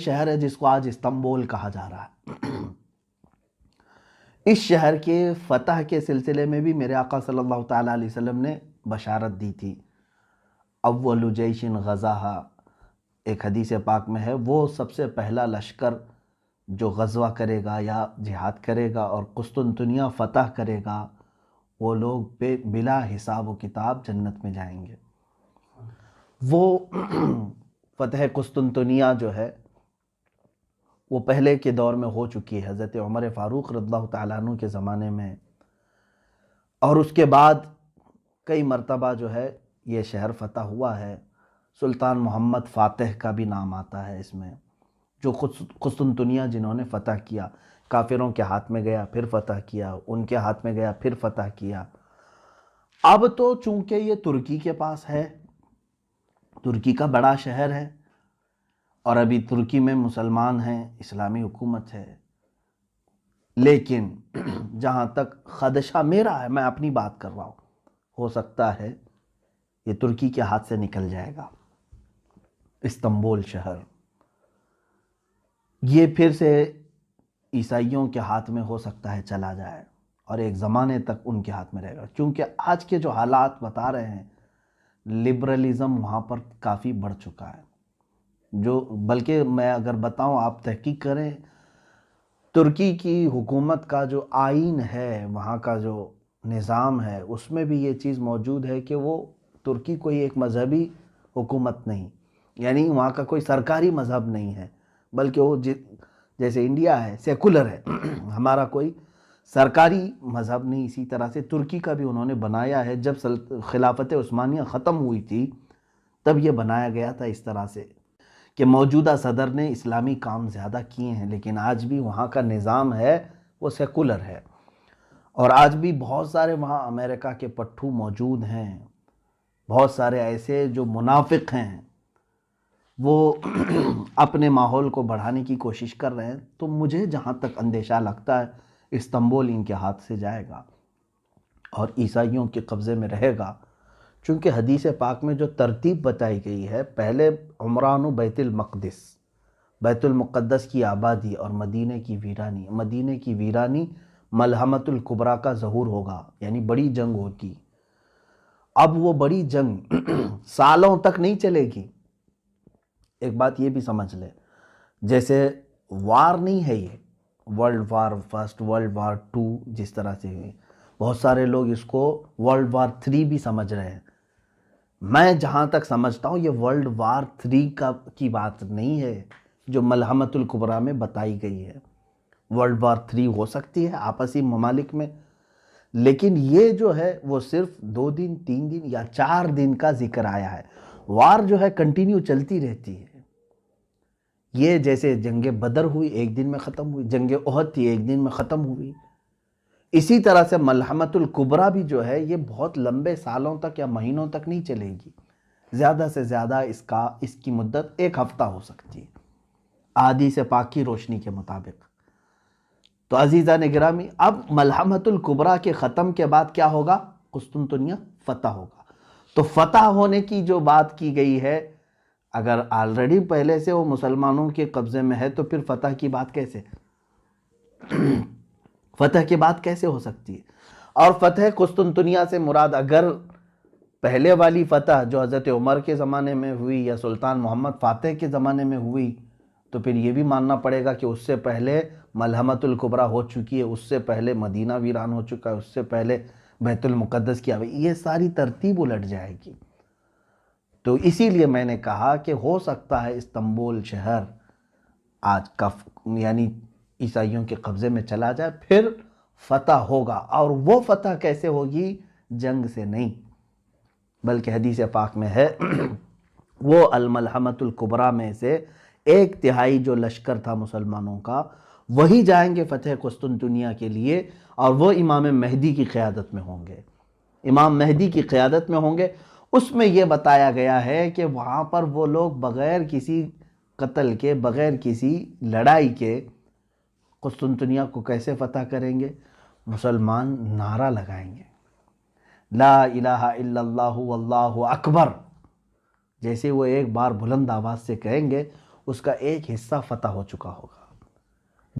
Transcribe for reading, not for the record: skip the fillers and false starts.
شہر ہے جس کو آج استنبول کہا جا رہا ہے، اس شہر کے فتح کے سلسلے میں بھی میرے آقا صلی اللہ تعالیٰ علیہ وسلم نے بشارت دی تھی۔ اول جیش غزاہا، ایک حدیث پاک میں ہے، وہ سب سے پہلا لشکر جو غزوہ کرے گا یا جہاد کرے گا اور قسطنطنیہ فتح کرے گا، وہ لوگ بلا حساب و کتاب جنت میں جائیں گے۔ وہ فتح قسطنطنیہ جو ہے وہ پہلے کے دور میں ہو چکی ہے، حضرت عمر فاروق رضی اللہ تعالیٰ عنہ کے زمانے میں، اور اس کے بعد کئی مرتبہ جو ہے یہ شہر فتح ہوا ہے۔ سلطان محمد فاتح کا بھی نام آتا ہے اس میں، جو قسطنطنیہ جنہوں نے فتح کیا، کافروں کے ہاتھ میں گیا پھر فتح کیا، ان کے ہاتھ میں گیا پھر فتح کیا۔ اب تو چونکہ یہ ترکی کے پاس ہے، ترکی کا بڑا شہر ہے، اور ابھی ترکی میں مسلمان ہیں، اسلامی حکومت ہے، لیکن جہاں تک خدشہ میرا ہے، میں اپنی بات کر رہا ہوں، ہو سکتا ہے یہ ترکی کے ہاتھ سے نکل جائے گا۔ استنبول شہر یہ پھر سے عیسائیوں کے ہاتھ میں ہو سکتا ہے چلا جائے، اور ایک زمانے تک ان کے ہاتھ میں رہے گا، کیونکہ آج کے جو حالات بتا رہے ہیں، لبرلزم وہاں پر کافی بڑھ چکا ہے۔ جو بلکہ میں اگر بتاؤں، آپ تحقیق کریں، ترکی کی حکومت کا جو آئین ہے، وہاں کا جو نظام ہے، اس میں بھی یہ چیز موجود ہے کہ وہ ترکی کوئی ایک مذہبی حکومت نہیں، یعنی وہاں کا کوئی سرکاری مذہب نہیں ہے، بلکہ وہ جیسے انڈیا ہے سیکولر ہے، ہمارا کوئی سرکاری مذہب نہیں، اسی طرح سے ترکی کا بھی انہوں نے بنایا ہے۔ جب خلافت عثمانیہ ختم ہوئی تھی تب یہ بنایا گیا تھا اس طرح سے کہ موجودہ صدر نے اسلامی کام زیادہ کیے ہیں، لیکن آج بھی وہاں کا نظام ہے وہ سیکولر ہے، اور آج بھی بہت سارے وہاں امریکہ کے پٹھو موجود ہیں، بہت سارے ایسے جو منافق ہیں، وہ اپنے ماحول کو بڑھانے کی کوشش کر رہے ہیں۔ تو مجھے جہاں تک اندیشہ لگتا ہے، استنبول ان کے ہاتھ سے جائے گا اور عیسائیوں کے قبضے میں رہے گا، چونکہ حدیث پاک میں جو ترتیب بتائی گئی ہے، پہلے عمران و بیت المقدس، بیت المقدس کی آبادی اور مدینہ کی ویرانی، مدینہ کی ویرانی ملحمۃ الکبریٰ کا ظہور ہوگا، یعنی بڑی جنگ ہوگی۔ اب وہ بڑی جنگ سالوں تک نہیں چلے گی۔ ایک بات یہ بھی سمجھ لے، جیسے وار نہیں ہے یہ، world war first, world war two جس طرح سے ہوئی، بہت سارے لوگ اس کو ورلڈ وار 3 بھی سمجھ رہے ہیں۔ میں جہاں تک سمجھتا ہوں یہ ورلڈ وار 3 کی بات نہیں ہے جو ملحمۃ الکبریٰ میں بتائی گئی ہے۔ ورلڈ وار 3 ہو سکتی ہے آپسی ممالک میں، لیکن یہ جو ہے وہ صرف 2 دن 3 دن یا 4 دن کا ذکر آیا ہے۔ وار جو ہے کنٹینیو چلتی رہتی ہے، یہ جیسے جنگ بدر ہوئی 1 دن میں ختم ہوئی، جنگ احد تھی 1 دن میں ختم ہوئی، اسی طرح سے ملحمۃ الکبریٰ بھی جو ہے یہ بہت لمبے سالوں تک یا مہینوں تک نہیں چلے گی، زیادہ سے زیادہ اس کی مدت 1 ہفتہ ہو سکتی ہے احادیث پاک کی روشنی کے مطابق۔ تو عزیزان گرامی، اب ملحمۃ الکبریٰ کے ختم کے بعد کیا ہوگا؟ قسطنطنیہ فتح ہوگا۔ تو فتح ہونے کی جو بات کی گئی ہے، اگر آلریڈی پہلے سے وہ مسلمانوں کے قبضے میں ہے تو پھر فتح کی بات کیسے فتح کی بات کیسے ہو سکتی ہے؟ اور فتح قسطنطنیہ سے مراد اگر پہلے والی فتح جو حضرت عمر کے زمانے میں ہوئی یا سلطان محمد فاتح کے زمانے میں ہوئی، تو پھر یہ بھی ماننا پڑے گا کہ اس سے پہلے ملحمۃ الکبریٰ ہو چکی ہے، اس سے پہلے مدینہ ویران ہو چکا ہے، اس سے پہلے بیت المقدس کی آبادی، یہ ساری ترتیب الٹ جائے گی۔ تو اسی لیے میں نے کہا کہ ہو سکتا ہے استنبول شہر آج کا یعنی عیسائیوں کے قبضے میں چلا جائے، پھر فتح ہوگا، اور وہ فتح کیسے ہوگی؟ جنگ سے نہیں، بلکہ حدیث پاک میں ہے وہ الملحمۃ الکبریٰ میں سے 1/3 جو لشکر تھا مسلمانوں کا، وہی جائیں گے فتح قسطنطنیہ کے لیے، اور وہ امام مہدی کی قیادت میں ہوں گے، امام مہدی کی قیادت میں ہوں گے۔ اس میں یہ بتایا گیا ہے کہ وہاں پر وہ لوگ بغیر کسی قتل کے، بغیر کسی لڑائی کے قسطنطنیہ کو کیسے فتح کریں گے؟ مسلمان نعرہ لگائیں گے، لا الہ الا اللہ واللہ اکبر، جیسے وہ ایک بار بلند آواز سے کہیں گے، اس کا ایک حصہ فتح ہو چکا ہوگا.